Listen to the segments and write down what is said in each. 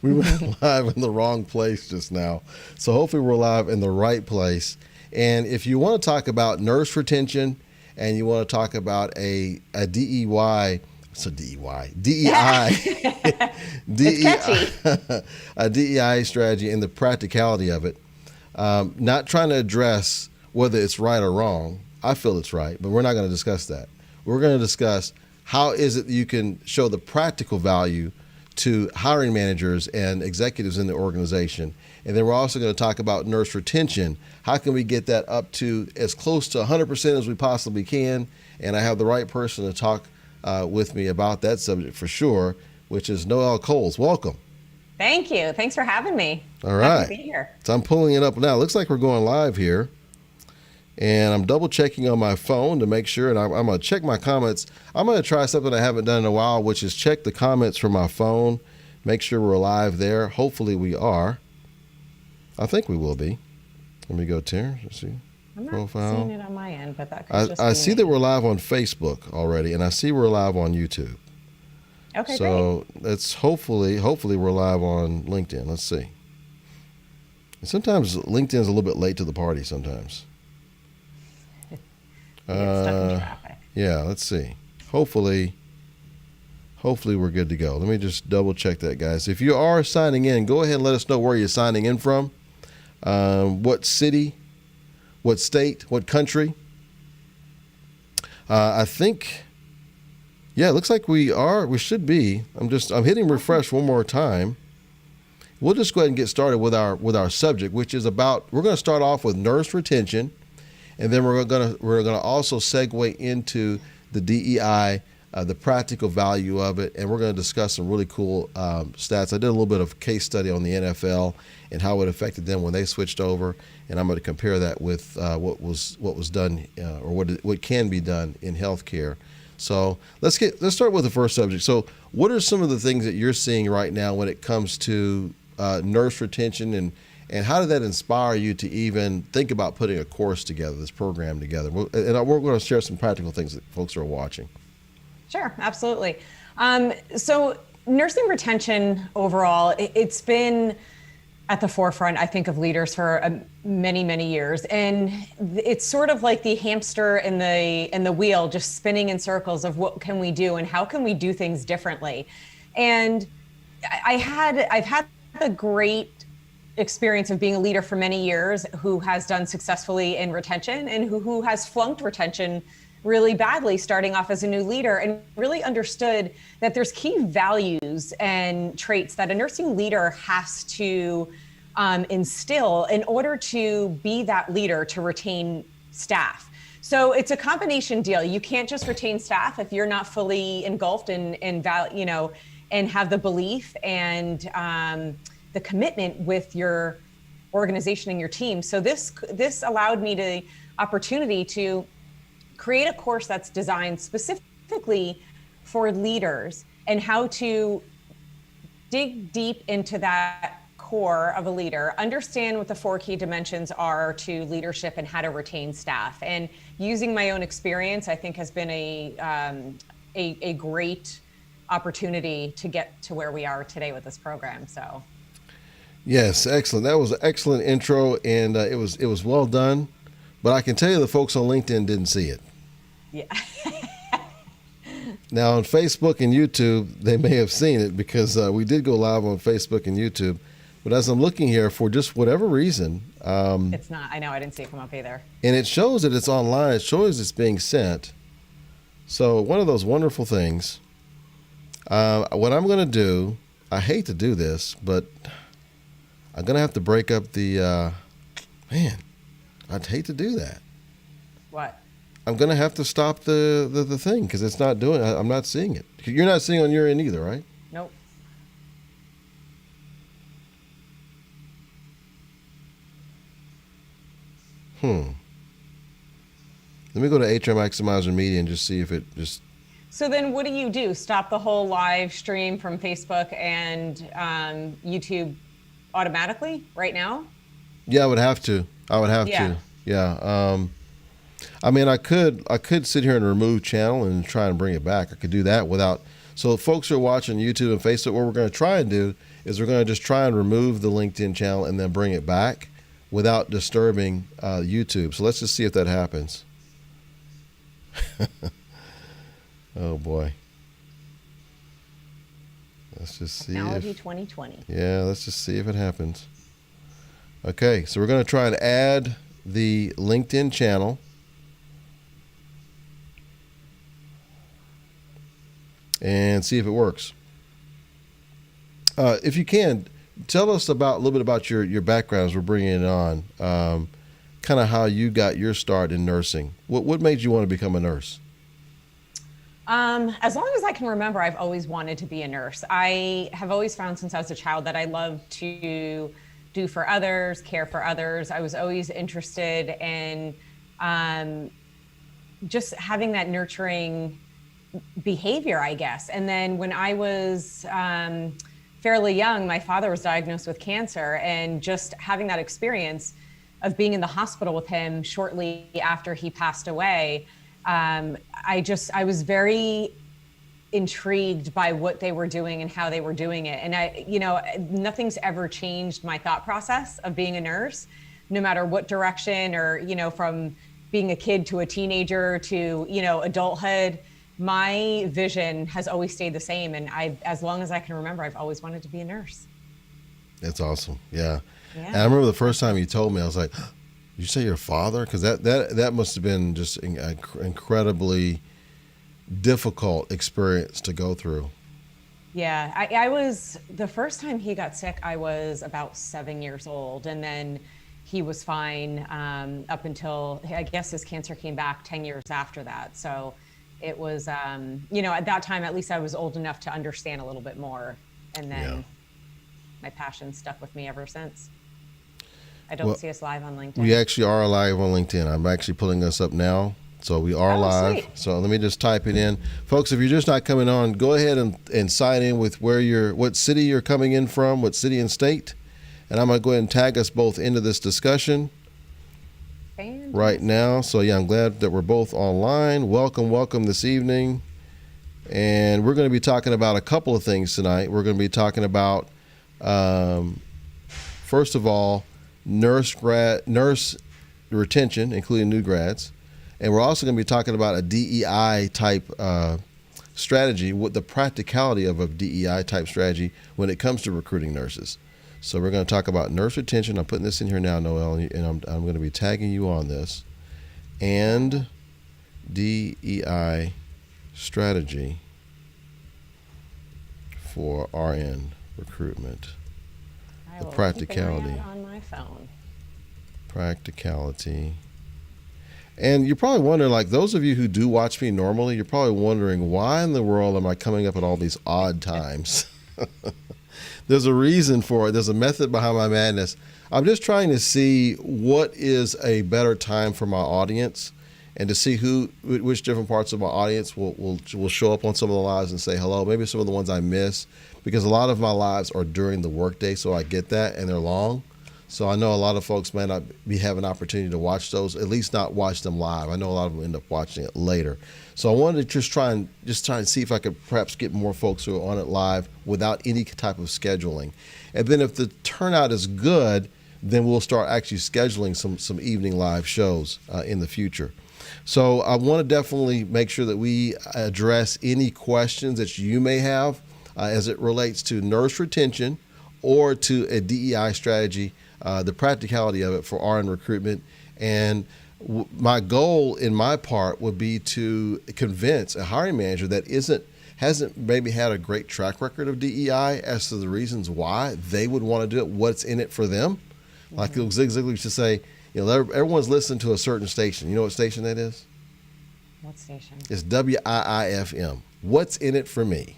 We went live in the wrong place just now. So hopefully we're live in the right place. And if you want to talk about nurse retention and you want to talk about a DEI, It's catchy. a DEI strategy and the practicality of it, not trying to address whether it's right or wrong. I feel it's right, but we're not going to discuss that. We're going to discuss how is it that you can show the practical value to hiring managers and executives in the organization. And then we're also going to talk about nurse retention. How can we get that up to as close to 100% as we possibly can? And I have the right person to talk with me about that subject for sure, which is Noelle Kohles. Welcome. Thank you. Thanks for having me. All right. Happy to be here. So I'm pulling it up now. It looks like we're going live here. And I'm double checking on my phone to make sure, and I'm going to check my comments. I'm going to try something I haven't done in a while, which is check the comments from my phone, make sure we're live there. Hopefully we are. I think we will be. Let me go to here. Let's see. I'm not Profile. seeing it on my end, but that could just be I see me. that we're live on Facebook already, and I see we're live on YouTube. Okay, So let's hopefully we're live on LinkedIn. Let's see. And sometimes LinkedIn's a little bit late to the party sometimes. great. Get stuck in traffic. Yeah, let's see. Hopefully we're good to go. Let me just double check that, guys. If you are signing in, go ahead and let us know where you're signing in from. What city, what state, what country. I think, yeah, it looks like we should be. I'm hitting refresh one more time. We'll just go ahead and get started with our subject, which is about, we're going to start off with nurse retention, and then we're going to also segue into the DEI, the practical value of it, and we're going to discuss some really cool stats. I did a little bit of case study on the NFL and how it affected them when they switched over, and I'm going to compare that with what was done or what can be done in healthcare. So let's start with the first subject. So what are some of the things that you're seeing right now when it comes to nurse retention, and how did that inspire you to even think about putting a course together, this program together? And we're going to share some practical things that folks are watching. Sure, absolutely. So nursing retention overall, it's been at the forefront, I think, of leaders for many, many years. And it's sort of like the hamster in the wheel, just spinning in circles of what can we do and how can we do things differently. And I've had the great experience of being a leader for many years who has done successfully in retention and who has flunked retention really badly starting off as a new leader, and really understood that there's key values and traits that a nursing leader has to instill in order to be that leader to retain staff. So it's a combination deal. You can't just retain staff if you're not fully engulfed and have the belief and the commitment with your organization and your team. So this allowed me the opportunity to create a course that's designed specifically for leaders and how to dig deep into that core of a leader, understand what the 4 key dimensions are to leadership and how to retain staff. And using my own experience, I think has been a great opportunity to get to where we are today with this program. So. Yes, excellent. That was an excellent intro, and it was well done. But I can tell you the folks on LinkedIn didn't see it. Yeah. Now on Facebook and YouTube, they may have seen it because we did go live on Facebook and YouTube. But as I'm looking here, for just whatever reason, it's not. I know I didn't see it come up either. And it shows that it's online. It shows it's being sent. So one of those wonderful things. What I'm going to do, I hate to do this, but I'm going to have to break up the. Man, I'd hate to do that. What? I'm going to have to stop the thing because it's not doing. I'm not seeing it. You're not seeing on your end either, right? Nope. Let me go to HR Maximizer Media and just see if it just. So then what do? Stop the whole live stream from Facebook and YouTube automatically right now? Yeah, I would have to. Yeah. I mean, I could sit here and remove channel and try and bring it back. I could do that without So folks who are watching YouTube and Facebook, what we're going to try and do is we're going to just try and remove the LinkedIn channel and then bring it back without disturbing YouTube. So let's just see if that happens. Oh boy. Let's just see. Technology 2020. Yeah, let's just see if it happens. Okay, so we're going to try and add the LinkedIn channel. And see if it works. If you can, tell us a little bit about your background as we're bringing it on. Kind of how you got your start in nursing. What made you want to become a nurse? As long as I can remember, I've always wanted to be a nurse. I have always found since I was a child that I love to do for others, care for others. I was always interested in just having that nurturing behavior, I guess. And then when I was fairly young, my father was diagnosed with cancer, and just having that experience of being in the hospital with him shortly after he passed away, I was very intrigued by what they were doing and how they were doing it. And nothing's ever changed my thought process of being a nurse, no matter what direction, or, from being a kid to a teenager to, adulthood. My vision has always stayed the same. And as long as I can remember, I've always wanted to be a nurse. That's awesome. Yeah. And I remember the first time you told me, I was like, you say your father? Because that must have been just an incredibly difficult experience to go through. Yeah, I was, the first time he got sick, I was about 7 years old. And then he was fine up until, I guess his cancer came back 10 years after that. So it was, at that time, at least I was old enough to understand a little bit more. And then my passion stuck with me ever since. I don't see us live on LinkedIn. We actually are live on LinkedIn. I'm actually pulling us up now. So we are live. Sweet. So let me just type it in. Folks, if you're just not coming on, go ahead and sign in with what city you're coming in from, what city and state. And I'm going to go ahead and tag us both into this discussion right now. So I'm glad that we're both online. Welcome this evening. And we're going to be talking about a couple of things tonight. We're going to be talking about, first of all, nurse retention, including new grads. And we're also going to be talking about a DEI type strategy, what the practicality of a DEI type strategy when it comes to recruiting nurses. So we're going to talk about nurse retention. I'm putting this in here now, Noelle, and I'm going to be tagging you on this. And DEI strategy for RN recruitment. The practicality. Keep an eye out on my phone. Practicality. And you're probably wondering, like those of you who do watch me normally, you're probably wondering, why in the world am I coming up at all these odd times? There's a reason for it. There's a method behind my madness. I'm just trying to see what is a better time for my audience, and to see which different parts of my audience will show up on some of the lives and say hello. Maybe some of the ones I miss, because a lot of my lives are during the workday, so I get that, and they're long. So I know a lot of folks may not be having an opportunity to watch those, at least not watch them live. I know a lot of them end up watching it later. So I wanted to just try and see if I could perhaps get more folks who are on it live without any type of scheduling. And then if the turnout is good, then we'll start actually scheduling some evening live shows in the future. So I want to definitely make sure that we address any questions that you may have as it relates to nurse retention or to a DEI strategy, the practicality of it for RN recruitment. And my goal in my part would be to convince a hiring manager that hasn't maybe had a great track record of DEI as to the reasons why they would want to do it, what's in it for them. Mm-hmm. Like Zig Ziglar used to say, everyone's listening to a certain station. You know what station that is? What station? It's WIIFM. What's in it for me?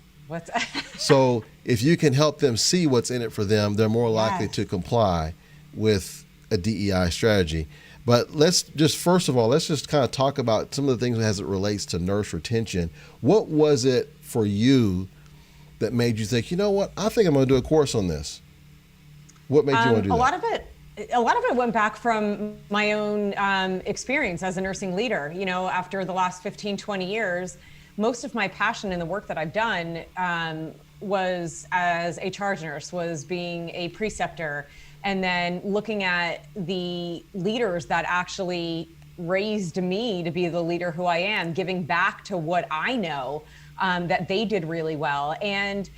So if you can help them see what's in it for them, they're more likely to comply with a DEI strategy. But let's just kind of talk about some of the things as it relates to nurse retention. What was it for you that made you think, you know what, I think I'm going to do a course on this? What made you want to do that? A lot of it went back from my own experience as a nursing leader. After the last 15, 20 years, most of my passion in the work that I've done was as a charge nurse, was being a preceptor, and then looking at the leaders that actually raised me to be the leader who I am, giving back to what I know that they did really well. And,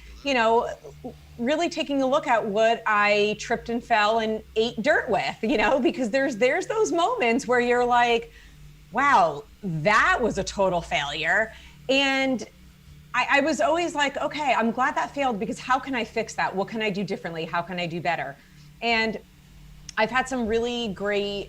really taking a look at what I tripped and fell and ate dirt with, because there's those moments where you're like, wow, that was a total failure. And I was always like, okay, I'm glad that failed, because how can I fix that? What can I do differently? How can I do better? And I've had some really great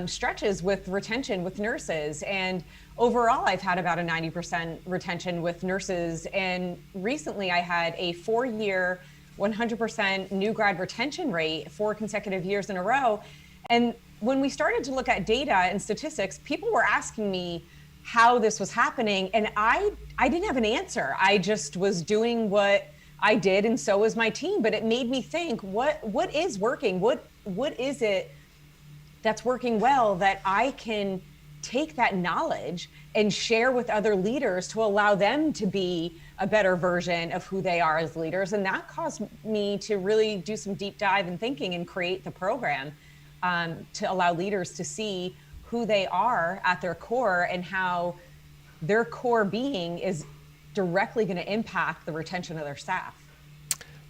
stretches with retention with nurses. And overall, I've had about a 90% retention with nurses. And recently I had a 4-year, 100% new grad retention rate 4 consecutive years in a row. And when we started to look at data and statistics, people were asking me how this was happening. And I didn't have an answer. I just was doing what I did, and so was my team. But it made me think, what is working? What is it that's working well that I can take that knowledge and share with other leaders to allow them to be a better version of who they are as leaders? And that caused me to really do some deep dive and thinking and create the program to allow leaders to see who they are at their core and how their core being is directly going to impact the retention of their staff.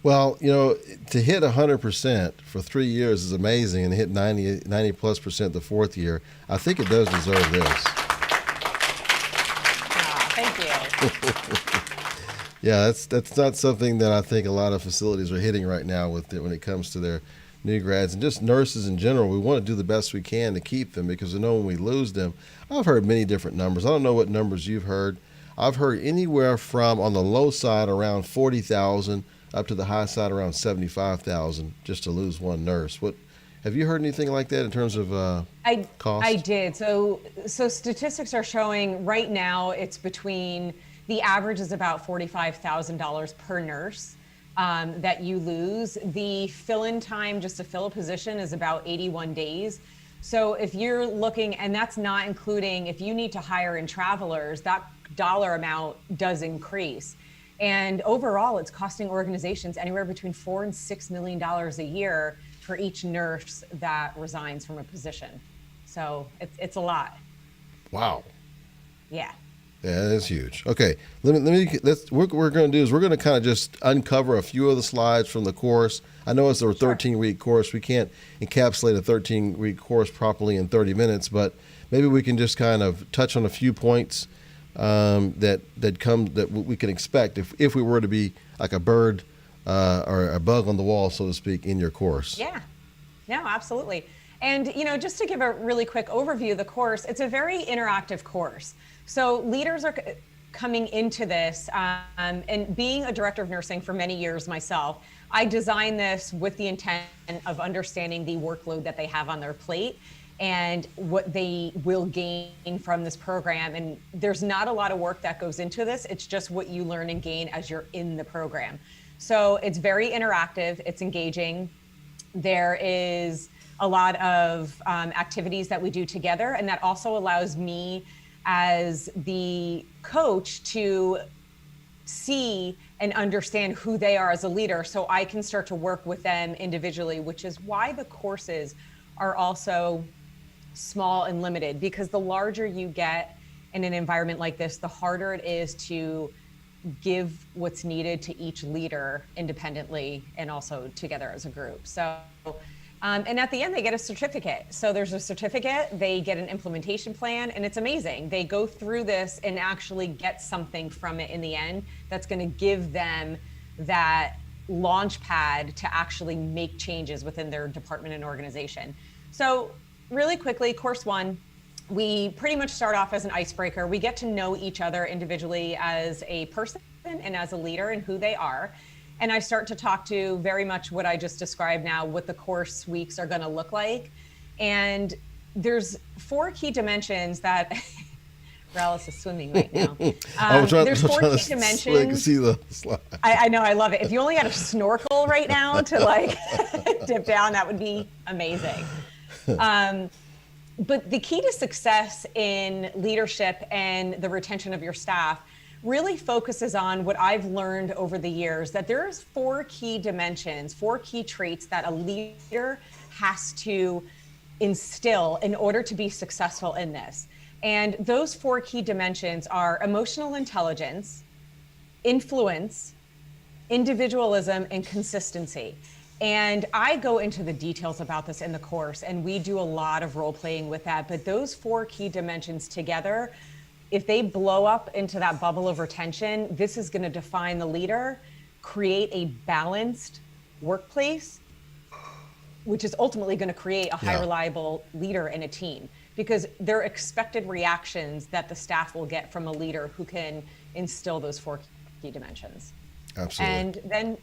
Well, to hit 100% for 3 years is amazing, and to hit 90+% the 4th year, I think it does deserve this. Thank you. Yeah, that's not something that I think a lot of facilities are hitting right now with it when it comes to their new grads and just nurses in general. We want to do the best we can to keep them, because we know when we lose them, I've heard many different numbers. I don't know what numbers you've heard. I've heard anywhere from, on the low side, around 40,000 up to the high side around 75,000 just to lose one nurse. What have you heard anything like that in terms of cost? I did. So statistics are showing right now it's between, the average is about $45,000 per nurse that you lose. The fill-in time just to fill a position is about 81 days. So if you're looking, and that's not including if you need to hire in travelers, that dollar amount does increase. And overall, it's costing organizations anywhere between $4 and $6 million a year for each nurse that resigns from a position. So it's a lot. Wow. Yeah. Yeah, that's huge. Okay, what we're going to do is we're going to kind of just uncover a few of the slides from the course. I know it's a 13-week course. We can't encapsulate a 13-week course properly in 30 minutes, but maybe we can just kind of touch on a few points that we can expect if we were to be like a bird or a bug on the wall, so to speak, in your course. Yeah, no, absolutely. And just to give a really quick overview of the course, it's a very interactive course. So leaders are coming into this, and being a director of nursing for many years myself, I designed this with the intent of understanding the workload that they have on their plate and what they will gain from this program. And there's not a lot of work that goes into this. It's just what you learn and gain as you're in the program. So it's very interactive. It's engaging. There is a lot of activities that we do together, and that also allows me as the coach to see and understand who they are as a leader, so I can start to work with them individually, which is why the courses are also small and limited, because the larger you get in an environment like this, the harder it is to give what's needed to each leader independently and also together as a group. So, and at the end, they get a certificate. So there's a certificate, they get an implementation plan, and it's amazing. They go through this and actually get something from it in the end that's going to give them that launch pad to actually make changes within their department and organization. So really quickly, course one, we pretty much start off as an icebreaker. We get to know each other individually as a person and as a leader and who they are. And I start to talk to very much what I just described now, what the course weeks are going to look like. And there's 4 key dimensions that Rollis is swimming right now. There's 4 key dimensions. So I can see the slide. I know, I love it. If you only had a snorkel right now to like dip down, that would be amazing. But the key to success in leadership and the retention of your staff really focuses on what I've learned over the years, that there's 4 key dimensions, 4 key traits that a leader has to instill in order to be successful in this. And those 4 key dimensions are emotional intelligence, influence, individualism, and consistency. And I go into the details about this in the course, and we do a lot of role playing with that. But those 4 key dimensions together, if they blow up into that bubble of retention, this is going to define the leader, create a balanced workplace, which is ultimately going to create a high reliable leader in a team, because they're expected reactions that the staff will get from a leader who can instill those 4 key dimensions. Absolutely. And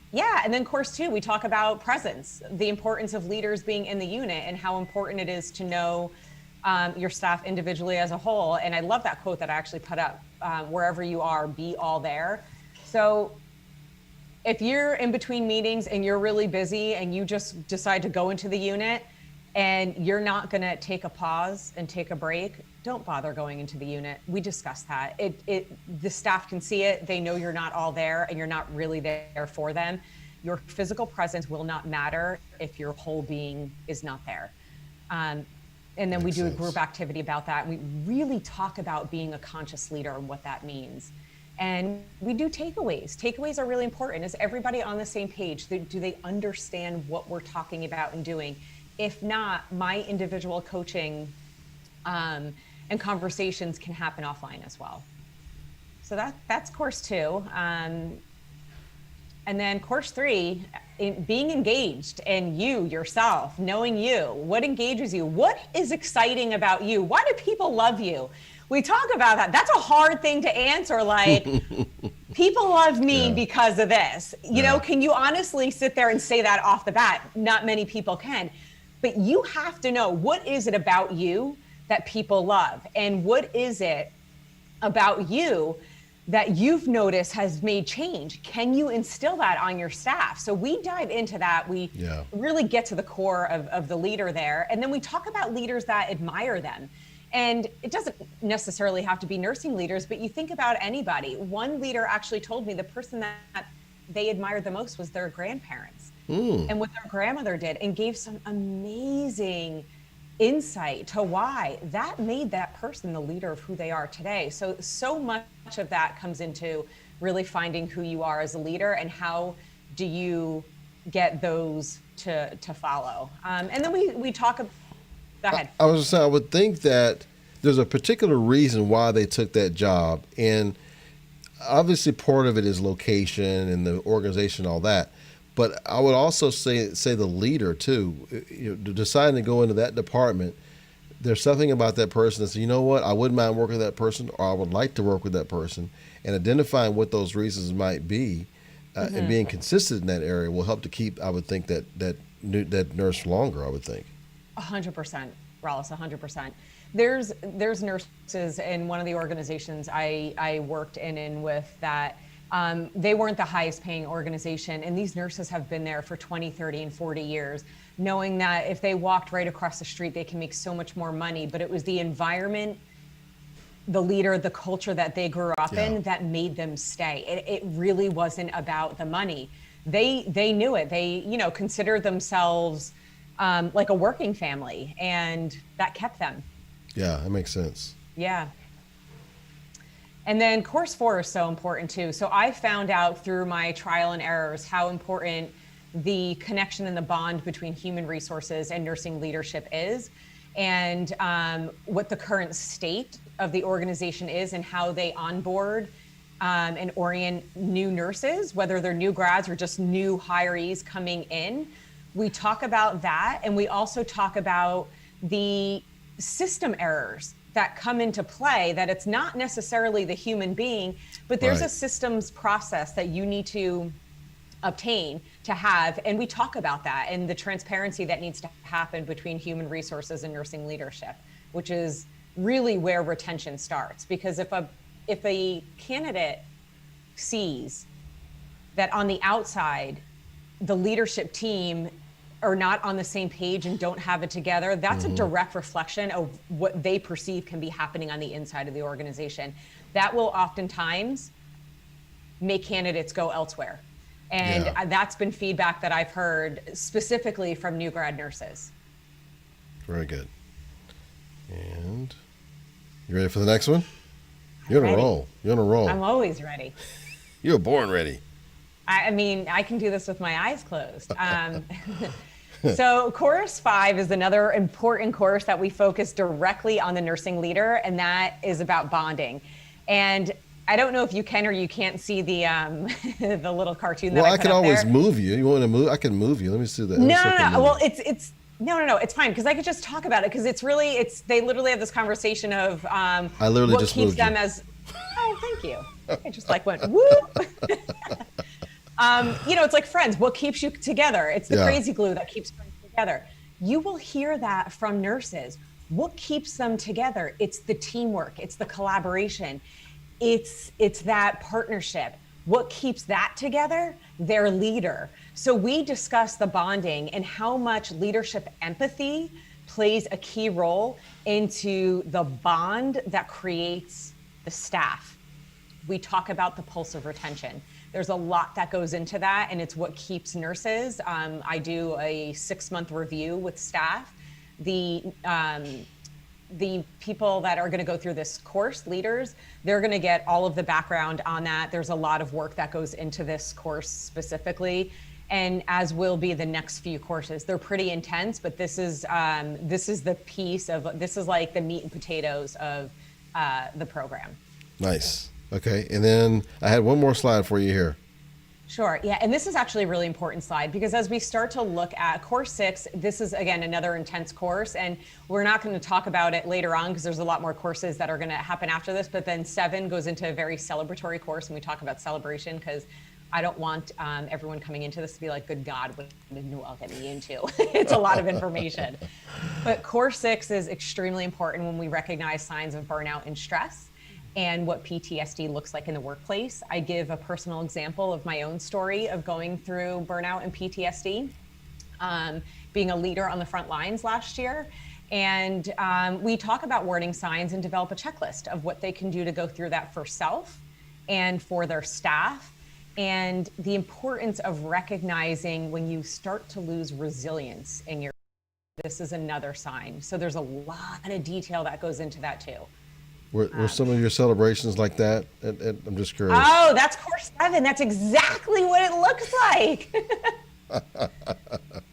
then course 2, we talk about presence, the importance of leaders being in the unit and how important it is to know your staff individually as a whole. And I love that quote that I actually put up, wherever you are, be all there. So if you're in between meetings and you're really busy and you just decide to go into the unit and you're not going to take a pause and take a break, don't bother going into the unit. We discussed that. The staff can see it. They know you're not all there and you're not really there for them. Your physical presence will not matter if your whole being is not there. And then we do a group activity about that. And we really talk about being a conscious leader and what that means. And we do takeaways. Takeaways are really important. Is everybody on the same page? Do they understand what we're talking about and doing? If not, my individual coaching and conversations can happen offline as well. So that's course 2. And then course 3, being engaged in you, yourself, knowing you, what engages you, what is exciting about you, why do people love you? We talk about that. That's a hard thing to answer. Like, people love me because of this. You know, can you honestly sit there and say that off the bat? Not many people can. But you have to know, what is it about you that people love? And what is it about you that you've noticed has made change? Can you instill that on your staff? So we dive into that. We really get to the core of the leader there. And then we talk about leaders that admire them. And it doesn't necessarily have to be nursing leaders, but you think about anybody. One leader actually told me the person that they admired the most was their grandparents and what their grandmother did, and gave some amazing insight to why that made that person the leader of who they are today. So much of that comes into really finding who you are as a leader and how do you get those to follow. And then we talk about, go ahead. I was just saying, I would think that there's a particular reason why they took that job. And obviously part of it is location and the organization, all that. But I would also say the leader too, deciding to go into that department, there's something about that person that says, you know what, I wouldn't mind working with that person, or I would like to work with that person, and identifying what those reasons might be, and being consistent in that area will help to keep, I would think, that nurse longer, I would think. 100%, Rollis, 100%. There's nurses in one of the organizations I worked in with that they weren't the highest paying organization, and these nurses have been there for 20, 30, and 40 years, knowing that if they walked right across the street, they can make so much more money. But it was the environment, the leader, the culture that they grew up in that made them stay. It really wasn't about the money. They knew it. They, considered themselves like a working family, and that kept them. Yeah, that makes sense. Yeah. And then course 4 is so important too. So I found out through my trial and errors how important the connection and the bond between human resources and nursing leadership is, and what the current state of the organization is and how they onboard and orient new nurses, whether they're new grads or just new hirees coming in. We talk about that, and we also talk about the system errors that come into play, that it's not necessarily the human being, but there's a systems process that you need to obtain to have. And we talk about that and the transparency that needs to happen between human resources and nursing leadership, which is really where retention starts. Because if a candidate sees that on the outside, the leadership team are not on the same page and don't have it together, that's a direct reflection of what they perceive can be happening on the inside of the organization. That will oftentimes make candidates go elsewhere. And that's been feedback that I've heard specifically from new grad nurses. Very good. And you ready for the next one? You're on a roll. You're on a roll. I'm always ready. You're born ready. I mean, I can do this with my eyes closed. So course 5 is another important course that we focus directly on the nursing leader, and that is about bonding. And I don't know if you can or you can't see the the little cartoon that I put up there. Well, I can always move you. You want to move? I can move you. Let me see that. No. Well, it's fine because I could just talk about it because they literally have this conversation of I literally what just keeps moved them you. as. Oh, thank you. I just like went whoop. It's like Friends. What keeps you together? It's the crazy glue that keeps friends together. You will hear that from nurses. What keeps them together? It's the teamwork. It's the collaboration. It's that partnership. What keeps that together? Their leader. So we discuss the bonding and how much leadership empathy plays a key role into the bond that creates the staff. We talk about the pulse of retention. There's a lot that goes into that, and it's what keeps nurses. I do a 6-month review with staff. The people that are going to go through this course, leaders, they're going to get all of the background on that. There's a lot of work that goes into this course specifically, and as will be the next few courses. They're pretty intense, but this is the piece of, this is like the meat and potatoes of the program. Nice. Okay, and then I had one more slide for you here. Sure, yeah, and this is actually a really important slide because as we start to look at course 6, this is again another intense course, and we're not going to talk about it later on because there's a lot more courses that are going to happen after this, but then 7 goes into a very celebratory course, and we talk about celebration because I don't want everyone coming into this to be like, good God, what did Noelle get me into? It's a lot of information. But course 6 is extremely important when we recognize signs of burnout and stress and what PTSD looks like in the workplace. I give a personal example of my own story of going through burnout and PTSD, being a leader on the front lines last year. And we talk about warning signs and develop a checklist of what they can do to go through that for self and for their staff, and the importance of recognizing when you start to lose resilience in your, this is another sign. So there's a lot of detail that goes into that too. Were some of your celebrations like that? I'm just curious. Oh, that's course 7. That's exactly what it looks like.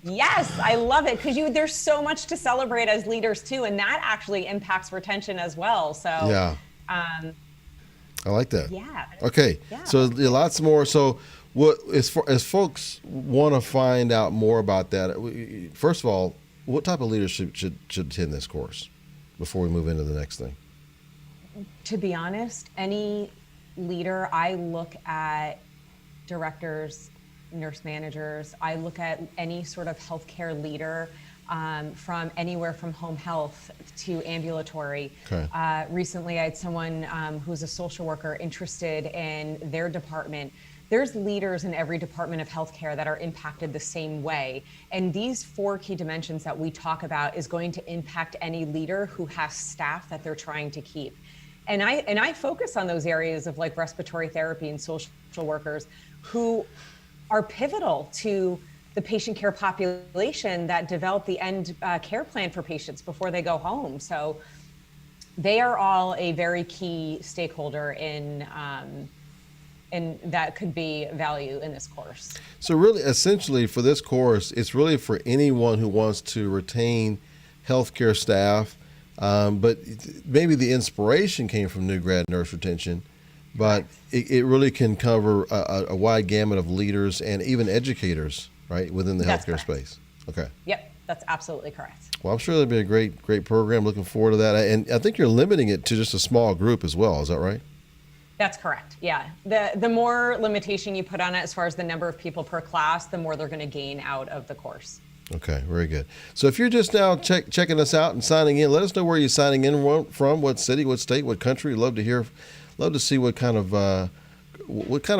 Yes, I love it because there's so much to celebrate as leaders too, and that actually impacts retention as well. So yeah, I like that. Yeah. Okay. Yeah. So lots more. So what as folks want to find out more about that? First of all, what type of leadership should attend this course before we move into the next thing? To be honest, any leader, I look at directors, nurse managers, I look at any sort of healthcare leader from anywhere from home health to ambulatory. Okay. Recently, I had someone who's a social worker interested in their department. There's leaders in every department of healthcare that are impacted the same way. And these 4 key dimensions that we talk about is going to impact any leader who has staff that they're trying to keep. And I focus on those areas of like respiratory therapy and social workers who are pivotal to the patient care population that develop the end care plan for patients before they go home. So they are all a very key stakeholder in that could be value in this course. So really, essentially for this course, it's really for anyone who wants to retain healthcare staff, but maybe the inspiration came from new grad nurse retention, but it really can cover a wide gamut of leaders and even educators, right, within the healthcare space. Okay. Yep, that's absolutely correct. Well, I'm sure that'll be a great program. Looking forward to that. And I think you're limiting it to just a small group as well. Is that right? That's correct. Yeah. The more limitation you put on it as far as the number of people per class, the more they're going to gain out of the course. Okay, very good. So if you're just now checking us out and signing in, let us know where you're signing in from, what city, what state, what country. Love to see what kind of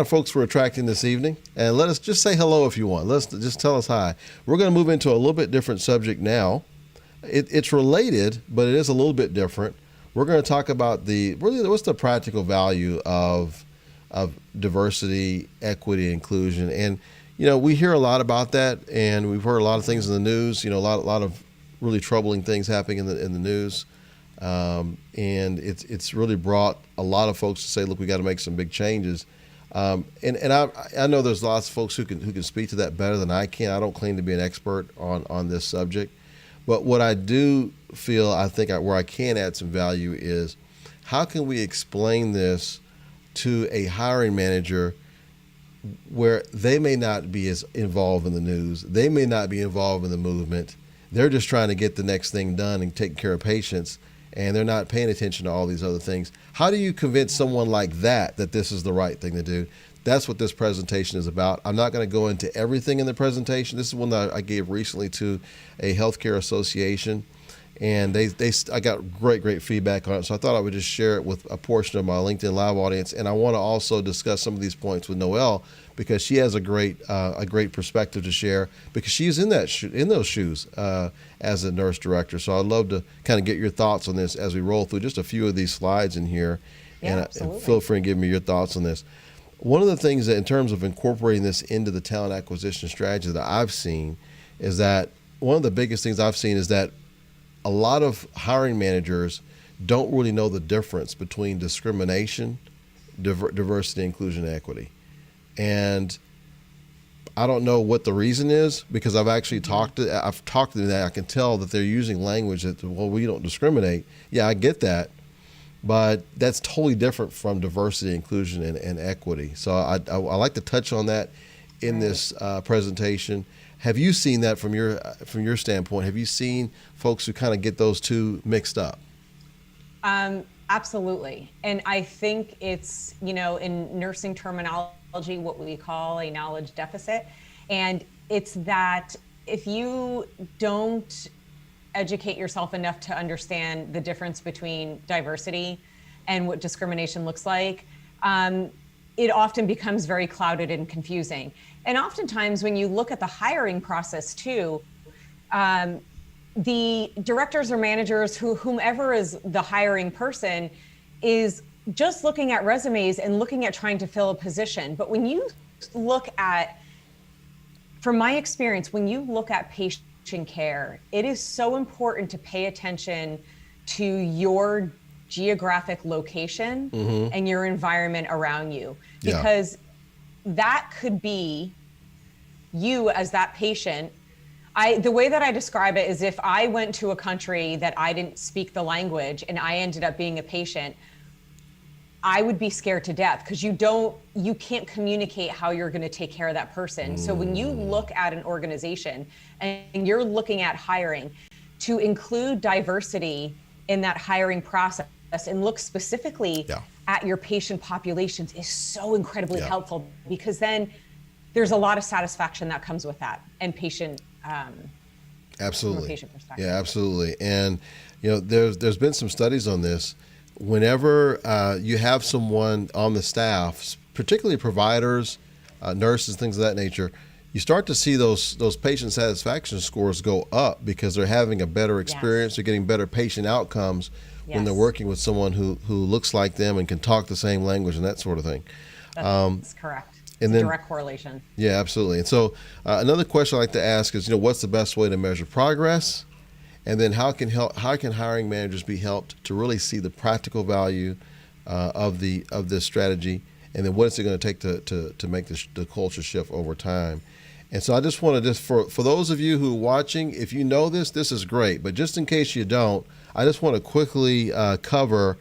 folks we're attracting this evening. And let us just say hello if you want. Let's just tell us hi. We're going to move into a little bit different subject now. It's related, but it is a little bit different. We're going to talk about what's the practical value of of diversity, equity, inclusion. And, we hear a lot about that, and we've heard a lot of things in the news, a lot of really troubling things happening in the news. And it's really brought a lot of folks to say, look, we got to make some big changes. And I know there's lots of folks who can speak to that better than I can. I don't claim to be an expert on this subject, but what I do feel, where I can add some value is, how can we explain this to a hiring manager where they may not be as involved in the news, they may not be involved in the movement, they're just trying to get the next thing done and take care of patients, and they're not paying attention to all these other things. How do you convince someone like that this is the right thing to do? That's what this presentation is about. I'm not going to go into everything in the presentation. This is one that I gave recently to a healthcare association, and I got great feedback on it. So I thought I would just share it with a portion of my LinkedIn Live audience. And I want to also discuss some of these points with Noelle, because she has a great perspective to share, because she's in those shoes as a nurse director. So I'd love to kind of get your thoughts on this as we roll through just a few of these slides in here. Yeah, and feel free and give me your thoughts on this. One of the things that, in terms of incorporating this into the talent acquisition strategy that I've seen, is that one of the biggest things I've seen is that a lot of hiring managers don't really know the difference between discrimination, diversity, inclusion, and equity. And I don't know what the reason is, because I've actually talked to them. That I can tell that they're using language that, well, we don't discriminate. Yeah, I get that. But that's totally different from diversity, inclusion, and equity. So I like to touch on that in this presentation. Have you seen that from your standpoint? Have you seen folks who kind of get those two mixed up? Absolutely. And I think it's, in nursing terminology, what we call a knowledge deficit. And it's that if you don't educate yourself enough to understand the difference between diversity and what discrimination looks like, it often becomes very clouded and confusing. And oftentimes when you look at the hiring process too, the directors or managers, whomever is the hiring person, is just looking at resumes and looking at trying to fill a position. But when you look at, from my experience, when you look at patient care, it is so important to pay attention to your geographic location and your environment around you, because that could be you as that patient. The way that I describe it is, if I went to a country that I didn't speak the language and I ended up being a patient, I would be scared to death, because you can't communicate how you're going to take care of that person. So when you look at an organization and you're looking at hiring, to include diversity in that hiring process and look specifically at your patient populations is so incredibly helpful, because then there's a lot of satisfaction that comes with that, and patient absolutely, from a patient perspective. Yeah, absolutely. And there's been some studies on this. Whenever you have someone on the staff, particularly providers, nurses, things of that nature, you start to see those patient satisfaction scores go up, because they're having a better experience. They're getting better patient outcomes when they're working with someone who looks like them and can talk the same language and that sort of thing. That's correct. And then, direct correlation. Yeah, absolutely. And so another question I like to ask is, what's the best way to measure progress? And then how can hiring managers be helped to really see the practical value of this strategy? And then what is it going to take to make the culture shift over time? And so I just want to for those of you who are watching, if you know this is great. But just in case you don't, I just want to quickly cover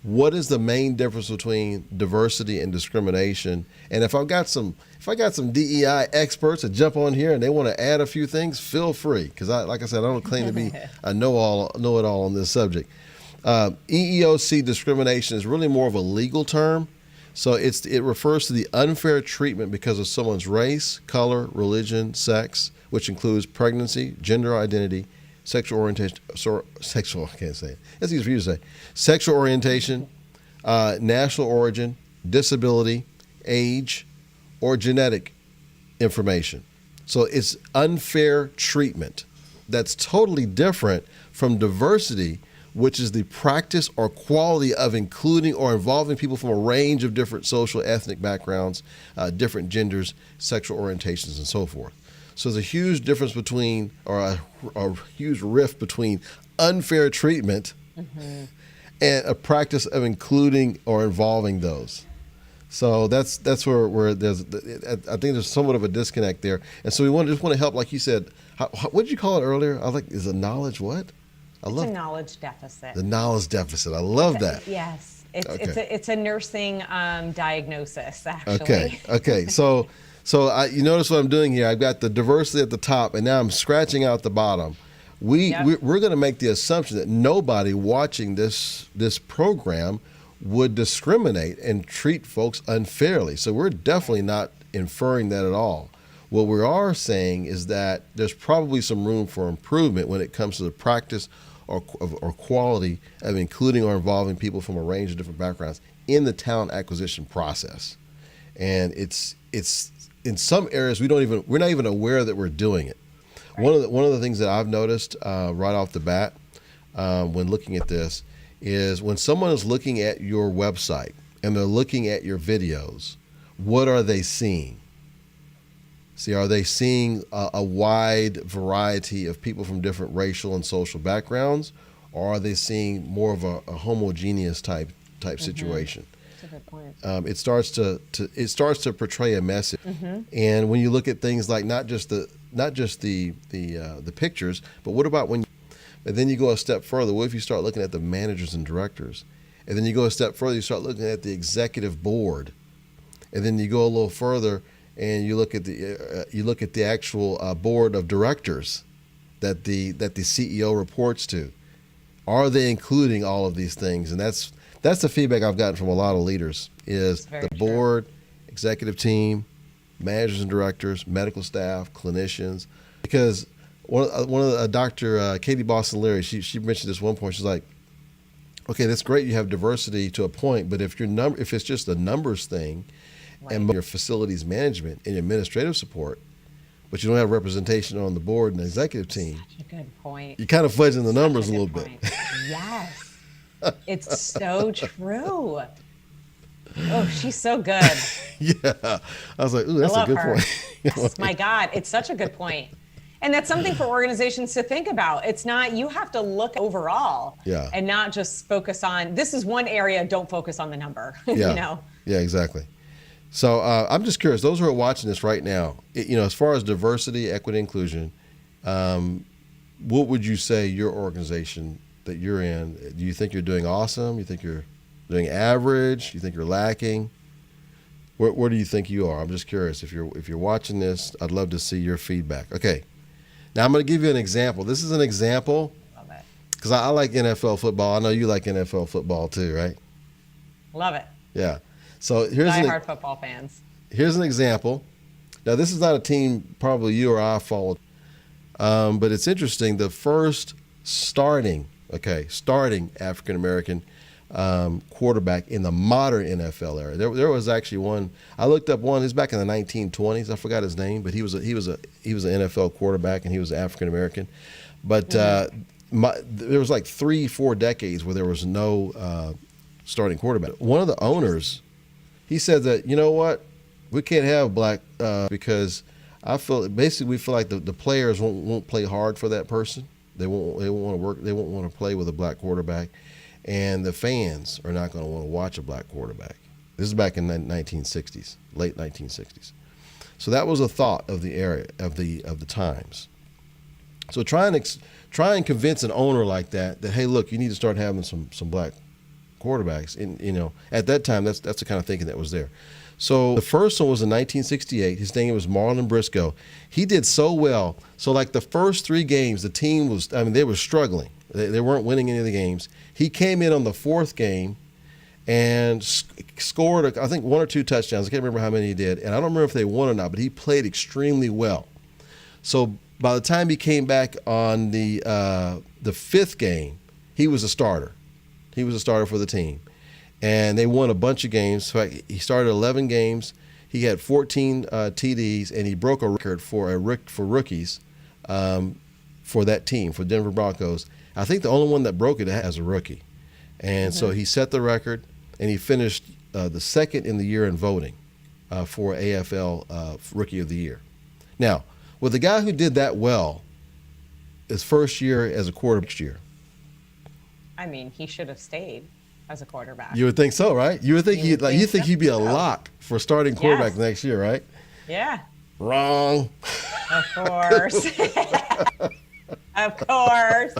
what is the main difference between diversity and discrimination. And if I got some DEI experts that jump on here and they want to add a few things, feel free, because like I said, I don't claim to be a know-it-all on this subject. EEOC discrimination is really more of a legal term. So it refers to the unfair treatment because of someone's race, color, religion, sex, which includes pregnancy, gender identity, sexual orientation, I can't say it. That's easy for you to say. Sexual orientation, national origin, disability, age, or genetic information. So it's unfair treatment. That's totally different from diversity, which is the practice or quality of including or involving people from a range of different social, ethnic backgrounds, different genders, sexual orientations, and so forth. So there's a huge difference between, or a huge rift between unfair treatment and a practice of including or involving those. So that's where there's, I think there's somewhat of a disconnect there. And so we just want to help, like you said, what did you call it earlier? I was like, is a knowledge what? It's a knowledge deficit. The knowledge deficit. I love that. Yes. It's a nursing diagnosis, actually. Okay. So you notice what I'm doing here? I've got the diversity at the top, and now I'm scratching out the bottom. We're going to make the assumption that nobody watching this program would discriminate and treat folks unfairly. So we're definitely not inferring that at all. What we are saying is that there's probably some room for improvement when it comes to the practice or quality of including or involving people from a range of different backgrounds in the talent acquisition process. And it's in some areas we're not even aware that we're doing it. Right. One of the things that I've noticed right off the bat when looking at this is when someone is looking at your website and they're looking at your videos, what are they seeing? See, are they seeing a wide variety of people from different racial and social backgrounds, or are they seeing more of a homogeneous type situation? That's a good point. It starts to portray a message, and when you look at things like not just the pictures, but what about when? And then you go a step further. What if you start looking at the managers and directors? And then you go a step further, you start looking at the executive board. And then you go a little further and you look at the actual board of directors that the CEO reports to. Are they including all of these things? And that's the feedback I've gotten from a lot of leaders is the board, executive team, managers and directors, medical staff, clinicians. Because one of the Dr. Katie Boston Leary, she mentioned this one point. She's like, okay, that's great. You have diversity to a point, but if it's just a numbers thing, right, and your facilities management and administrative support, but you don't have representation on the board and the executive team. Such a good point. You're kind of fudging the numbers a little bit. Yes, it's so true. Oh, she's so good. Yeah, I was like, ooh, that's a good point. Yes, my God, it's such a good point. And that's something for organizations to think about. It's not, you have to look overall and not just focus on, this is one area, don't focus on the number, Yeah. you know? Yeah, exactly. So I'm just curious, those who are watching this right now, as far as diversity, equity, inclusion, what would you say your organization that you're in, do you think you're doing awesome? You think you're doing average? You think you're lacking? Where do you think you are? I'm just curious. If you're watching this, I'd love to see your feedback. Okay. Now I'm going to give you an example. This is an example because I like NFL football. I know you like NFL football too, right? Love it. Yeah. So here's diehard football fans. Here's an example. Now this is not a team probably you or I followed, but it's interesting. The first starting African American quarterback in the modern NFL era. There was actually one. I looked up one. He's back in the 1920s. I forgot his name, but he was an NFL quarterback, and he was African American. But there was like 3-4 decades where there was no starting quarterback. One of the owners, he said that, you know what, we can't have black because we feel like the players won't play hard for that person. They won't want to work. They won't want to play with a black quarterback. And the fans are not going to want to watch a black quarterback. This is back in the 1960s, late 1960s. So that was a thought of the area of the times. So try and convince an owner like that hey, look, you need to start having some black quarterbacks. And at that time, that's the kind of thinking that was there. So the first one was in 1968. His name was Marlon Briscoe. He did so well. So like the first 3 games, the team they were struggling. They weren't winning any of the games. He came in on the 4th game and scored, I think, 1 or 2 touchdowns. I can't remember how many he did. And I don't remember if they won or not, but he played extremely well. So by the time he came back on the 5th game, he was a starter. He was a starter for the team. And they won a bunch of games. In fact, he started 11 games. He had 14 TDs, and he broke a record for rookies for that team, for Denver Broncos. I think the only one that broke it as a rookie. And so he set the record, and he finished the second in the year in voting for AFL Rookie of the Year. Now, with the guy who did that well, his first year as a quarterback next year. I mean, he should have stayed as a quarterback. You would think so, right? You would think he'd be a lock for starting quarterback Yes. next year, right? Yeah, Wrong. of course. Of course.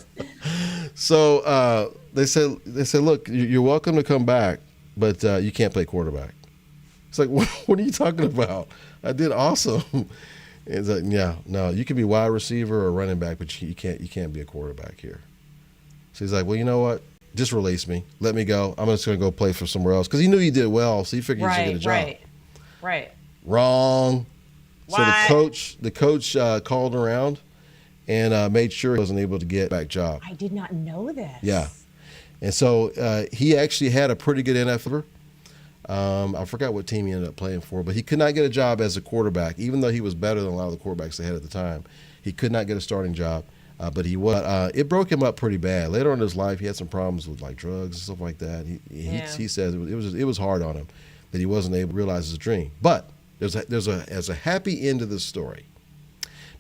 So they said, look, you're welcome to come back, but you can't play quarterback. It's like, what are you talking about? I did awesome. It's like, yeah, no, you can be wide receiver or running back, but you can't be a quarterback here. So he's like, well, you know what? Just release me. Let me go. I'm just going to go play for somewhere else. Because he knew he did well, so he figured he should get a job. Right. Wrong. What? So the coach called around and made sure he wasn't able to get back job. I did not know this. Yeah. And so he actually had a pretty good NFL. I forgot what team he ended up playing for, but he could not get a job as a quarterback, even though he was better than a lot of the quarterbacks they had at the time. He could not get a starting job, but he was. It broke him up pretty bad. Later on in his life, he had some problems with like drugs and stuff like that. He says it was hard on him that he wasn't able to realize his dream. But there's a happy end to this story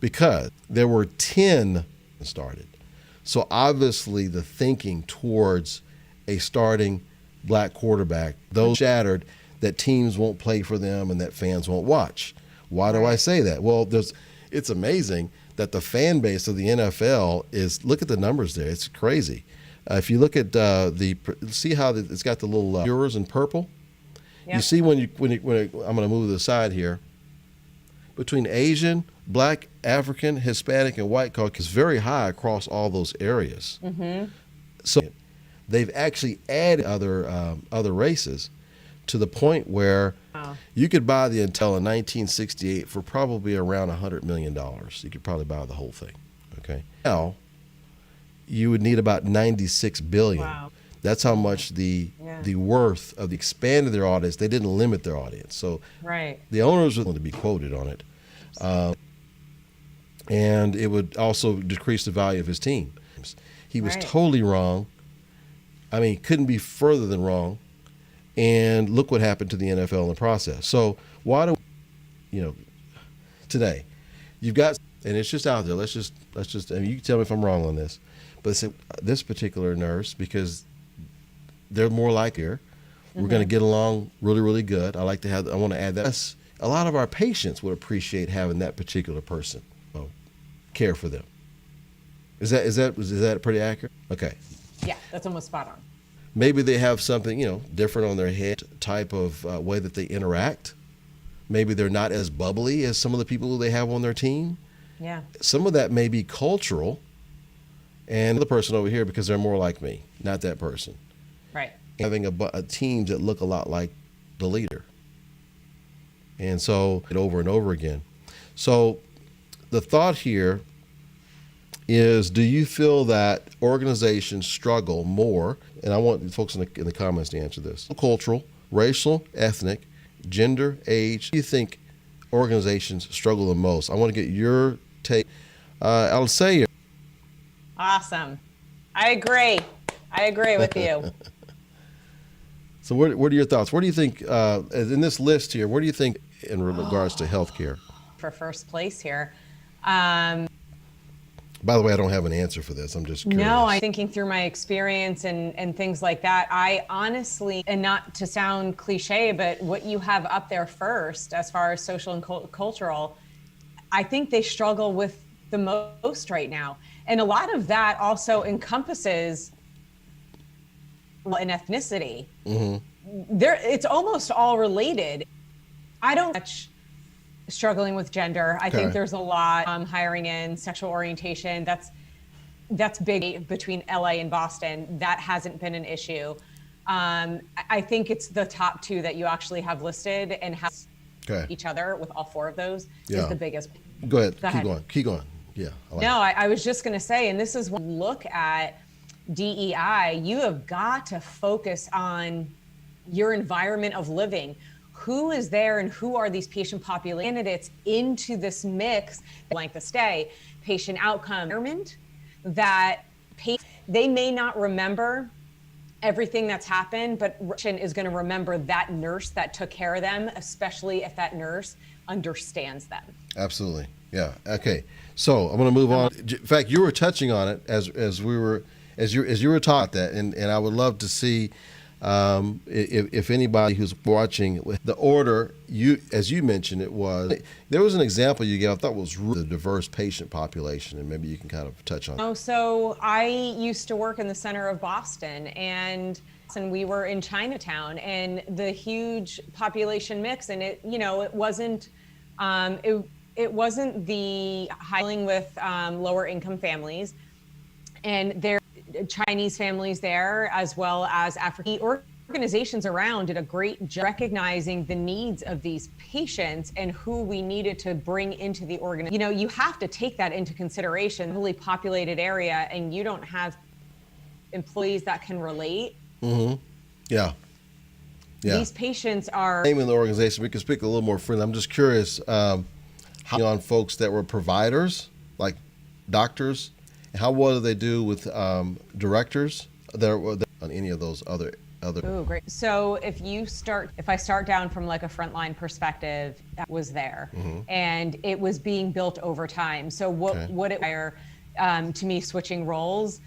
because there were 10 started. So obviously the thinking towards a starting black quarterback, those shattered that teams won't play for them and that fans won't watch. Why do I say that? Well, it's amazing that the fan base of the NFL look at the numbers there. It's crazy. If you look at see how it's got the little yours in purple. Yep. You see when I'm going to move to the side here. Between Asian, Black, African, Hispanic, and white Caucasian is very high across all those areas. Mm-hmm. So they've actually added other races to the point where you could buy the Intel in 1968 for probably around $100 million. You could probably buy the whole thing. Okay. Now you would need about $96 billion. Wow. That's how much the worth of the expanded their audience. They didn't limit their audience, so the owners were going to be quoted on it, and it would also decrease the value of his team. He was totally wrong. I mean, couldn't be further than wrong. And look what happened to the NFL in the process. So why do today you've got, and it's just out there. Let's just. I mean, you can tell me if I'm wrong on this, but say this particular nurse because they're more like here. We're going to get along really, really good. I want to add that. A lot of our patients would appreciate having that particular person care for them. Is that pretty accurate? Okay. Yeah, that's almost spot on. Maybe they have something, different on their head, type of way that they interact. Maybe they're not as bubbly as some of the people who they have on their team. Yeah. Some of that may be cultural, and the person over here because they're more like me, not that person. Right. Having a team that look a lot like the leader. And so over and over again. So the thought here is, do you feel that organizations struggle more, and I want folks in the comments to answer this, cultural, racial, ethnic, gender, age, do you think organizations struggle the most? I want to get your take. I'll say Awesome. I agree with you. So what are your thoughts? Where do you think, in this list here, where do you think in regards to healthcare? For first place here. By the way, I don't have an answer for this. I'm just curious. No, I'm thinking through my experience and things like that. I honestly, and not to sound cliche, but what you have up there first as far as social and cultural, I think they struggle with the most right now. And a lot of that also encompasses an ethnicity. Mm-hmm. It's almost all related. I don't much struggling with gender. I think there's a lot hiring in sexual orientation. That's big between LA and Boston. That hasn't been an issue. I think it's the top two that you actually have listed and have each other with all four of those is the biggest. Go ahead. Keep going. Yeah. I was just going to say, and this is when you look at DEI, you have got to focus on your environment of living. who is there and who are these patient population candidates into this mix, length of stay, patient outcome, that they may not remember everything that's happened, but is going to remember that nurse that took care of them, especially if that nurse understands them. Absolutely. Yeah. Okay. So I'm going to move on. In fact, you were touching on it as you were taught that, and I would love to see if anybody who's watching the order as you mentioned there was an example you gave I thought was really a diverse patient population, and maybe you can kind of touch on it. So I used to work in the center of Boston, and we were in Chinatown, and the huge population mix, and it wasn't it wasn't the dealing with lower income families, and there Chinese families there, as well as African organizations around, did a great job recognizing the needs of these patients and who we needed to bring into the organization. You have to take that into consideration. Heavily populated area, and you don't have employees that can relate. Mm-hmm. Yeah. These patients are name in the organization. We can speak a little more freely. I'm just curious how on folks that were providers, like doctors. How well do they do with directors on any of those other? Oh, great. So if I start down from like a frontline perspective, that was there, and it was being built over time. So what it to me switching roles,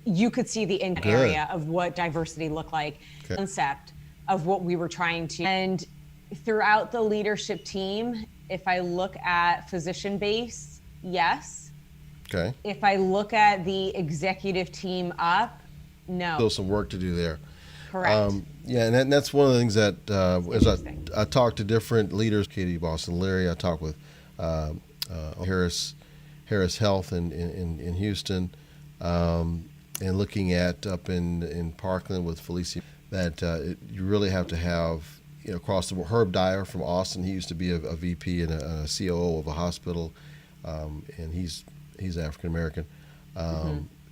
you could see the area of what diversity looked like, concept of what we were trying to, and throughout the leadership team, if I look at physician base, yes. Okay. If I look at the executive team up, no. Still some work to do there. Correct. Yeah, and that's one of the things that as I talk to different leaders, Katie Boston Leary, I talk with Harris Health in Houston, and looking at up in Parkland with Felicia, that you really have to have across the board. Herb Dyer from Austin, he used to be a VP and a COO of a hospital, and he's African American,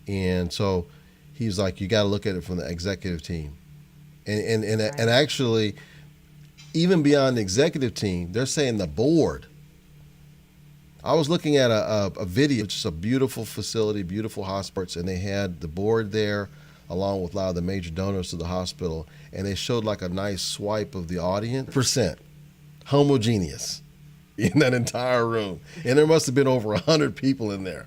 and so he's like, you got to look at it from the executive team, and actually, even beyond the executive team, they're saying the board. I was looking at a video, which is a beautiful facility, beautiful hospitals, and they had the board there, along with a lot of the major donors to the hospital, and they showed like a nice swipe of the audience, percent homogeneous in that entire room, and there must have been over 100 people in there.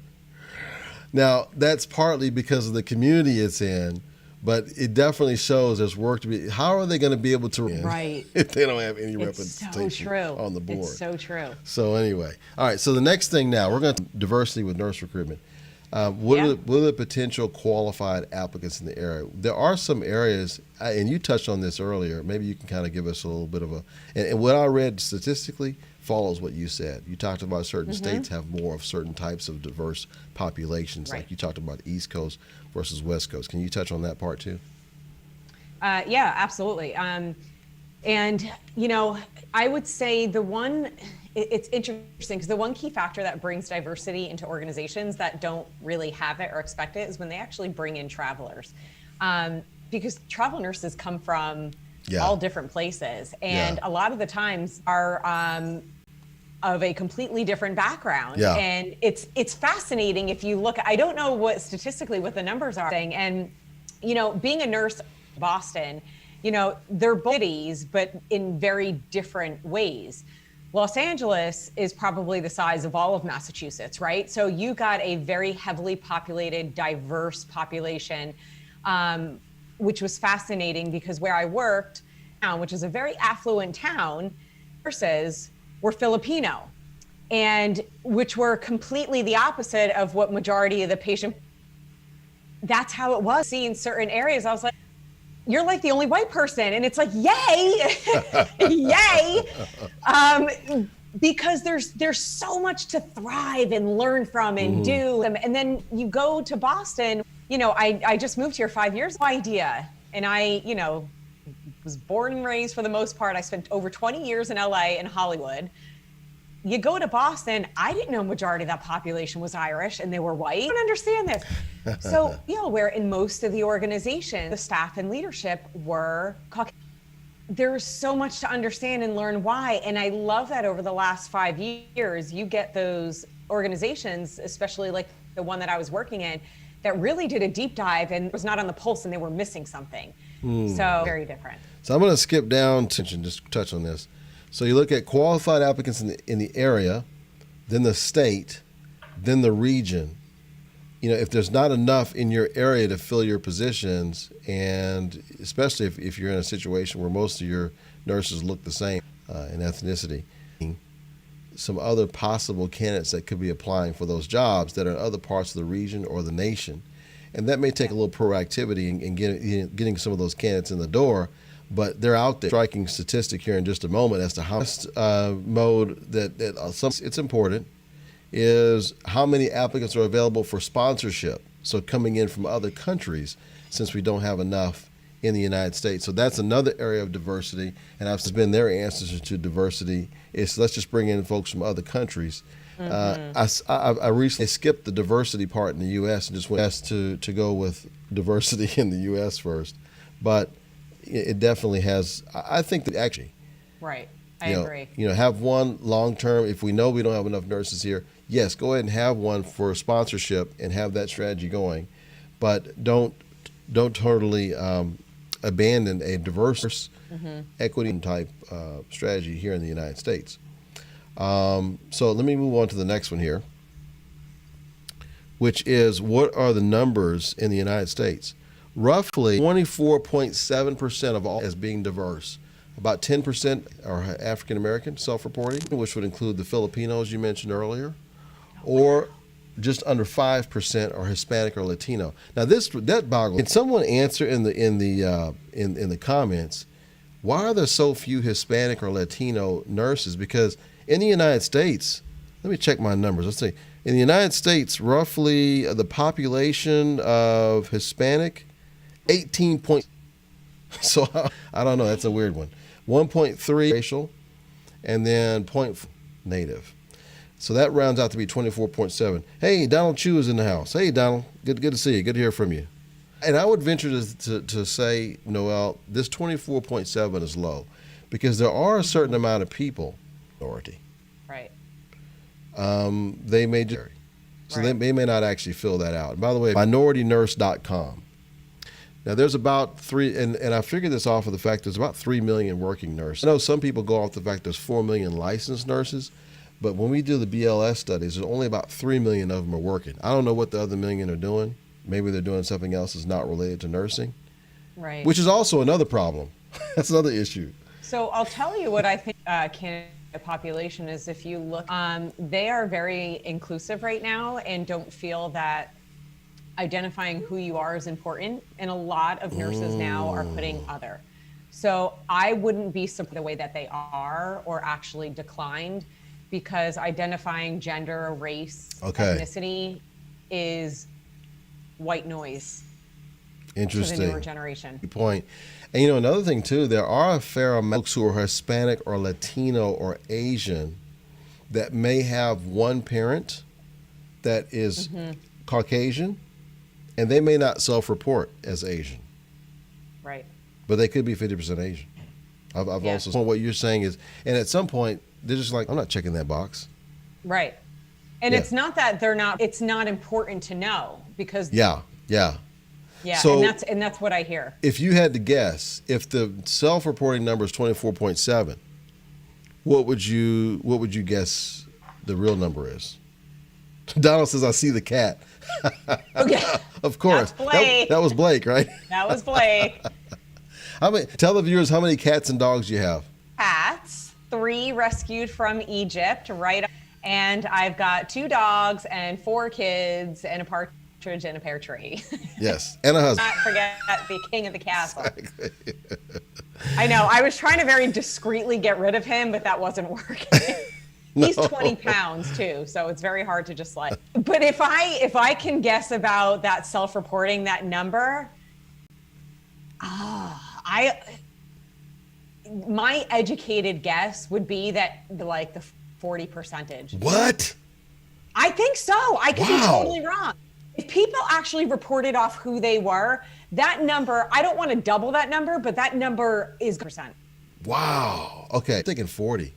Now, that's partly because of the community it's in, but it definitely shows there's work to be. How are they going to be able to if they don't have any representation on the board? It's so true. So anyway, all right. So the next thing now, we're going to diversity with nurse recruitment. What are the potential qualified applicants in the area? There are some areas, and you touched on this earlier. Maybe you can kind of give us a little bit of and what I read statistically follows what you said. You talked about certain states have more of certain types of diverse populations, like you talked about East Coast versus West Coast. Can you touch on that part too? Yeah, absolutely. And, I would say it's interesting because the one key factor that brings diversity into organizations that don't really have it or expect it is when they actually bring in travelers. Because travel nurses come from all different places, and a lot of the times are of a completely different background. And it's fascinating if you look. I don't know what statistically what the numbers are saying, and being a nurse in Boston, they're both cities, but in very different ways. Los Angeles is probably the size of all of Massachusetts, right? So you got a very heavily populated, diverse population, which was fascinating because where I worked, which is a very affluent town, nurses were Filipino, and which were completely the opposite of what majority of the patient. That's how it was. See, in certain areas, I was like, you're like the only white person. And it's like, yay, yay. Because there's so much to thrive and learn from and do. And then you go to Boston, I just moved here 5 years, no idea. And I, was born and raised for the most part. I spent over 20 years in LA and Hollywood. You go to Boston, I didn't know majority of that population was Irish and they were white. I don't understand this. So, where in most of the organization, the staff and leadership were Caucasian. there's so much to understand and learn why. And I love that over the last 5 years, you get those organizations, especially like the one that I was working in, that really did a deep dive and was not on the pulse and they were missing something. So very different. So I'm going to skip down to just touch on this. So you look at qualified applicants in the area, then the state, then the region. You know, if there's not enough in your area to fill your positions, and especially if you're in a situation where most of your nurses look the same in ethnicity, some other possible candidates that could be applying for those jobs that are in other parts of the region or the nation. And that may take a little proactivity in getting some of those candidates in the door, but they're out there. Striking statistic here in just a moment as to how mode it's important is how many applicants are available for sponsorship. So coming in from other countries, since we don't have enough in the United States. So that's another area of diversity, and I've been their answers to diversity is let's just bring in folks from other countries. I recently skipped the diversity part in the U.S. and just went to go with diversity in the U.S. first, but it definitely has. I think that actually, right. I agree. You know, have one long term. If we know we don't have enough nurses here, yes, go ahead and have one for sponsorship and have that strategy going, but don't totally abandon a diverse equity type strategy here in the United States. So let me move on to the next one here, which is what are the numbers in the United States? Roughly 24.7% of all as being diverse. About 10% are African American self-reporting, which would include the Filipinos you mentioned earlier, or just under 5% are Hispanic or Latino. Now that boggles. Can someone answer in the comments, why are there so few Hispanic or Latino nurses? Because in the United States, let me check my numbers. Let's see. In the United States, roughly the population of Hispanic, 18 point. So I don't know. That's a weird one. 1.3 racial, and then 0.4 native. So that rounds out to be 24.7. Hey, Donald Chu is in the house. Hey, Donald. Good to see you. Good to hear from you. And I would venture to say, Noelle, this 24.7 is low because there are a certain amount of people, minority. Right. They may just, so they may not actually fill that out. And by the way, minoritynurse.com. Now there's about and I figured this off of the fact there's about 3 million working nurses. I know some people go off the fact there's 4 million licensed nurses, but when we do the BLS studies, there's only about 3 million of them are working. I don't know what the other million are doing. Maybe they're doing something else that's not related to nursing. Right. Which is also another problem. That's another issue. So I'll tell you what I think Canada population is. If you look, they are very inclusive right now and don't feel that identifying who you are is important. And a lot of nurses now are putting other. So I wouldn't be surprised the way that they are or actually declined, because identifying gender, race, ethnicity is white noise. Interesting. To the newer generation. Good point. And you know, another thing too, there are a fair amount of folks who are Hispanic or Latino or Asian that may have one parent that is Caucasian, and they may not self-report as Asian. Right. But they could be 50% Asian. I've also, what you're saying is, and at some point, they're just like, I'm not checking that box. Right. And it's not that they're not, it's not important to know because. Yeah. So, and that's what I hear. If you had to guess, if the self-reporting number is 24.7, what would you guess the real number is? Donald says, I see the cat. Okay. Of course. That's Blake. That was Blake, right? That was Blake. Tell the viewers how many cats and dogs you have. Cats, 3 rescued from Egypt, right? And I've got 2 dogs and 4 kids and a partridge in a pear tree. Yes, and a husband. Not forget the king of the castle. Exactly. I know. I was trying to very discreetly get rid of him, but that wasn't working. He's 20 pounds too, so it's very hard to just like. But if I can guess about that self-reporting, that number, my educated guess would be that the 40%. What? I think so. I could be totally wrong. If people actually reported off who they were, that number, I don't want to double that number, but that number is percent. Wow. Okay. I'm thinking 40.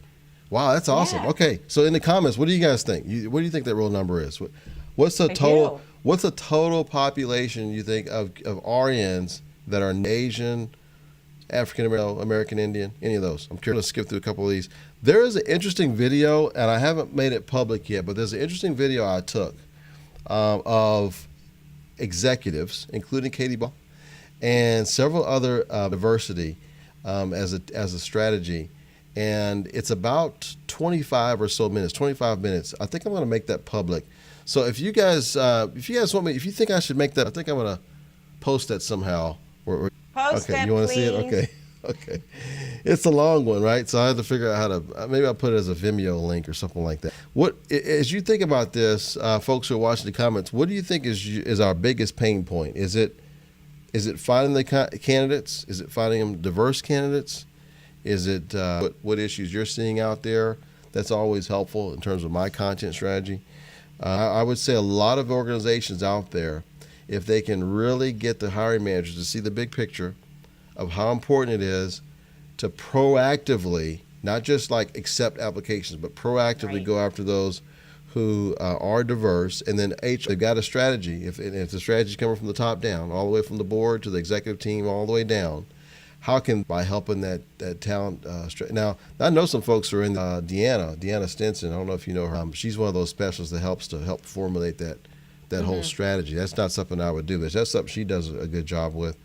Wow, that's awesome. Yeah. Okay. So in the comments, what do you guys think? What do you think that real number is? What's the I total? do. What's the total population you think of RNs that are Asian, African American Indian, any of those? I'm curious to skip through a couple of these. There is an interesting video, and I haven't made it public yet, but there's an interesting video I took of executives, including Katie Ball, and several other diversity as a strategy. And it's about 25 or so minutes, 25 minutes. I think I'm going to make that public. So if you guys want me, if you think I should make that, I think I'm going to post that somehow. Post Okay, it, you want to see it? please. Okay. Okay. It's a long one, right? So I have to figure out how to, maybe I'll put it as a Vimeo link or something like that. As you think about this, folks who are watching the comments, what do you think is our biggest pain point? Is it finding the candidates? Is it finding them diverse candidates? Is it what issues you're seeing out there? That's always helpful in terms of my content strategy. I would say a lot of organizations out there, if they can really get the hiring managers to see the big picture of how important it is to proactively, not just like accept applications, but proactively go after those who are diverse. And then they've got a strategy. If the strategy is coming from the top down, all the way from the board to the executive team, all the way down, how can, by helping that talent, now I know some folks who are in Deanna Stinson. I don't know if you know her. She's one of those specialists that helps formulate that whole strategy. That's not something I would do, but that's something she does a good job with.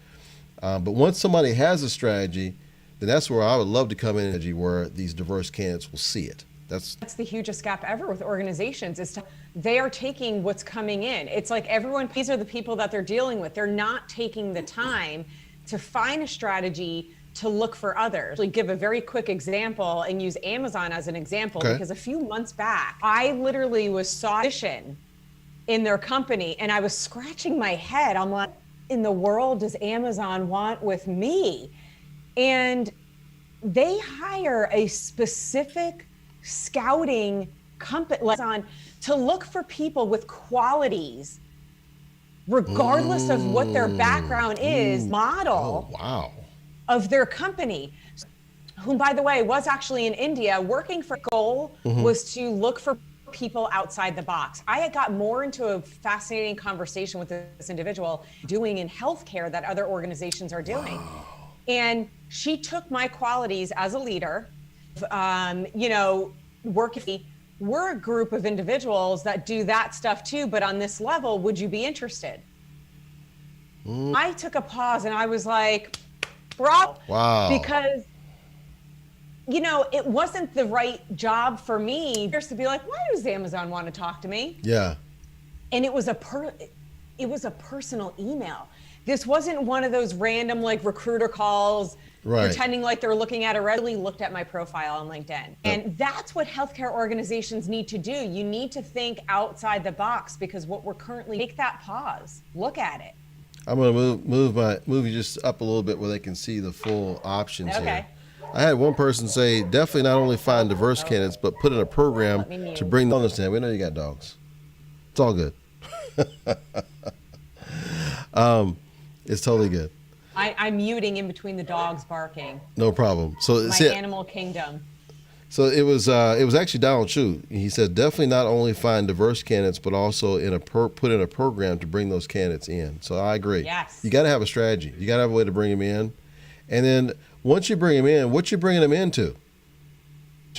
But once somebody has a strategy, then that's where I would love to come in, where these diverse candidates will see it. That's the hugest gap ever with organizations is they are taking what's coming in. It's like these are the people that they're dealing with. They're not taking the time to find a strategy to look for others. I'll give a very quick example and use Amazon as an example, because a few months back, I literally saw a position in their company and I was scratching my head. I'm like, in the world does Amazon want with me? And they hire a specific scouting company to look for people with qualities, regardless of what their background is, model of their company, whom, by the way, was actually in India working for goal was to look for people outside the box. I had got more into a fascinating conversation with this individual doing in healthcare that other organizations are doing. And she took my qualities as a leader, working. We're a group of individuals that do that stuff too, but on this level, would you be interested? I took a pause and I was like, bravo. Wow. Because it wasn't the right job for me just to be like, why does Amazon want to talk to me? Yeah. And it was a personal email. This wasn't one of those random like recruiter calls, pretending like they're looking at really looked at my profile on LinkedIn. And that's what healthcare organizations need to do. You need to think outside the box, because what we're currently, take that pause, look at it. I'm going to move you just up a little bit where they can see the full options here. I had one person say, definitely not only find diverse candidates, but put in a program to bring them to. We know you got dogs. It's all good. It's totally good. I'm muting in between the dogs barking. No problem. So my animal kingdom. So it was actually Donald Chu. He said definitely not only find diverse candidates, but also put in a program to bring those candidates in. So I agree. Yes. You got to have a strategy. You got to have a way to bring them in, and then once you bring them in, what you bringing them into?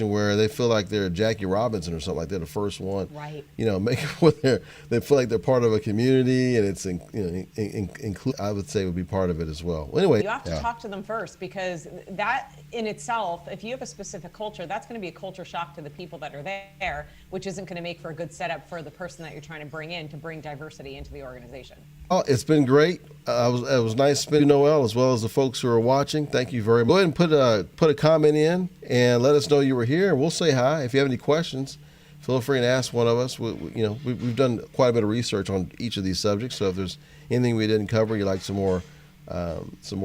Where they feel like they're Jackie Robinson or something like that, the first one. Right. Make it where they feel like they're part of a community, and it's include. I would say would be part of it as well. Anyway, you have to talk to them first, because that in itself, if you have a specific culture, that's going to be a culture shock to the people that are there, which isn't going to make for a good setup for the person that you're trying to bring in to bring diversity into the organization. Oh, it's been great. It was nice spending Noelle as well as the folks who are watching. Thank you very much. Go ahead and put a comment in and let us know you were here, and we'll say hi. If you have any questions, feel free to ask one of us. We've done quite a bit of research on each of these subjects, so if there's anything we didn't cover you'd like some more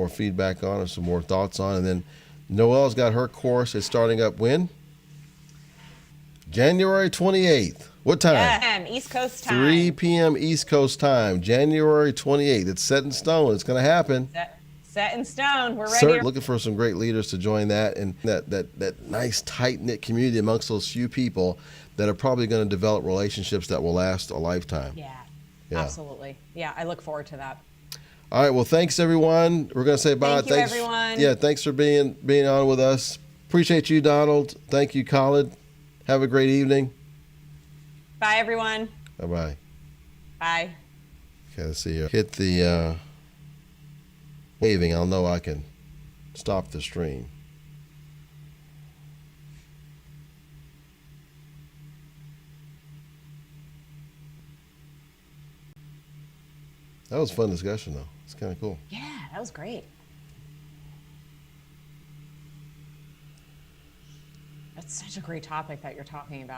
feedback on or some more thoughts on. And then Noelle's got her course. It's starting up when? January 28th. What time? 3 p.m. East Coast time. 3 p.m. East Coast time, January 28th. It's set in stone. It's going to happen. Set set in stone. We're ready. Looking for some great leaders to join that, and that nice tight-knit community amongst those few people that are probably going to develop relationships that will last a lifetime. Yeah, absolutely. Yeah, I look forward to that. All right, well, thanks, everyone. We're going to say bye. Thank you, everyone. Yeah, thanks for being on with us. Appreciate you, Donald. Thank you, Colin. Have a great evening. Bye, everyone. Bye-bye. Bye. Okay, let's see here. Hit the waving. I'll know I can stop the stream. That was a fun discussion, though. It's kind of cool. Yeah, that was great. That's such a great topic that you're talking about.